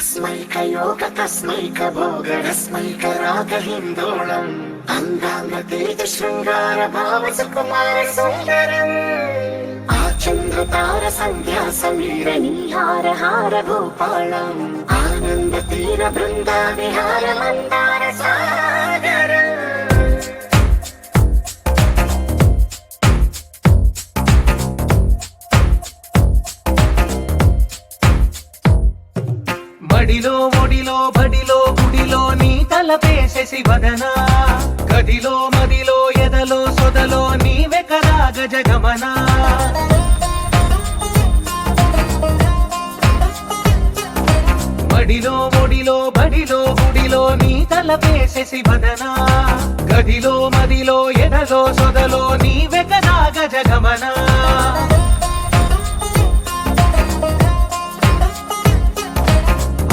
तस्मैक भोगरस्मैक रागहिन्दोळम् अङ्गाङ्गतेज शृङ्गार भाव सुकुमार सुन्दरम् आचन्द्रतार सन्ध्या समीर नीहार हार भूपालम् आनन्द तीर बृन्दा विहार मन्दार सागरम् బడిలో ఒడిలో బడిలో గుడిలో నీ తలపేసేసి వదనా గదిలో మదిలో ఎదలో సొదలో నీవే కదా గజగమనా బడిలో ఒడిలో బడిలో గుడిలో నీ తలపేసేసి వదనా గదిలో మదిలో ఎదలో సొదలో నీవే కదా గజగమనా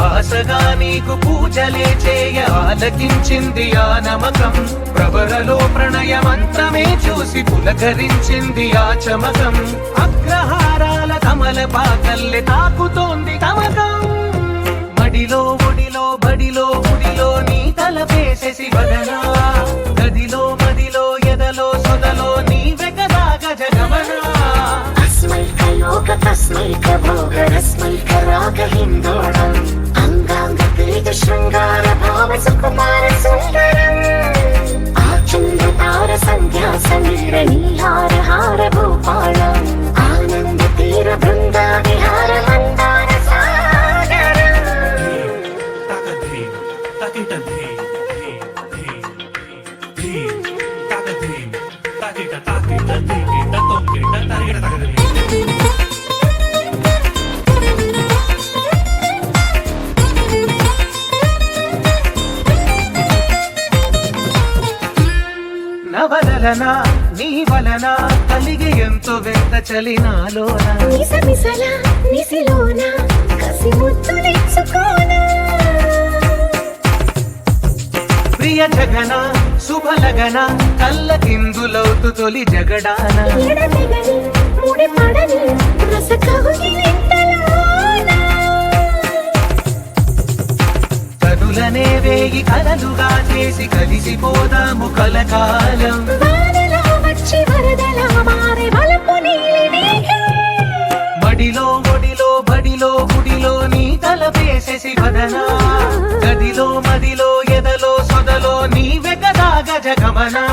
ఆశగా నీకు పూజలే చేయ ఆలకించింది ఆ నమకం ప్రవరలో ప్రణయ మంత్రమే చూసి పులకరించింది ఆ చమకం అగ్రహారాల కమల పాకల్లె తాకుతోంది తమకం మడిలో ఒడిలో బడిలో గుడిలో నీ తలపేసేసి వదనా గదిలో మదిలో ఎదలో సొదలో నీవే కదా గజగమనా तस्मैक भोगरस्मैक रागहिन्दोळम् अङ्गाङ्गतेज शृङ्गार भाव सुकुमार सुन्दरम् आचन्द्रतार सन्ध्या समीर नीहार हार भूपालम् आनन्द तीर बृन्दा विहार मन्दार सागरम् నవలన నీ వలన కలిగి ఎంతో వెంత చలినాలోన మిసమిసల నిసిలోన కసి ముద్దులిచ్చుకోనా ప్రియ జగన శుభలగన కళ్ళ కిందులవుతు తొలి జగడాన ఎడతెగని ముడి పడని రస కౌగిలింతలోన కనులనే వేగి కలలుగా చేసి కలిసిపోదాము కలకాలం వానలా వచ్చి వరదలా మారే వలపు నీలి మేఘం మడిలో ఒడిలో బడిలో గుడిలో నీ తలపేసేసి వదనా గదిలో మదిలో ఎదలో సొదలో నీవే కదా గజగమనా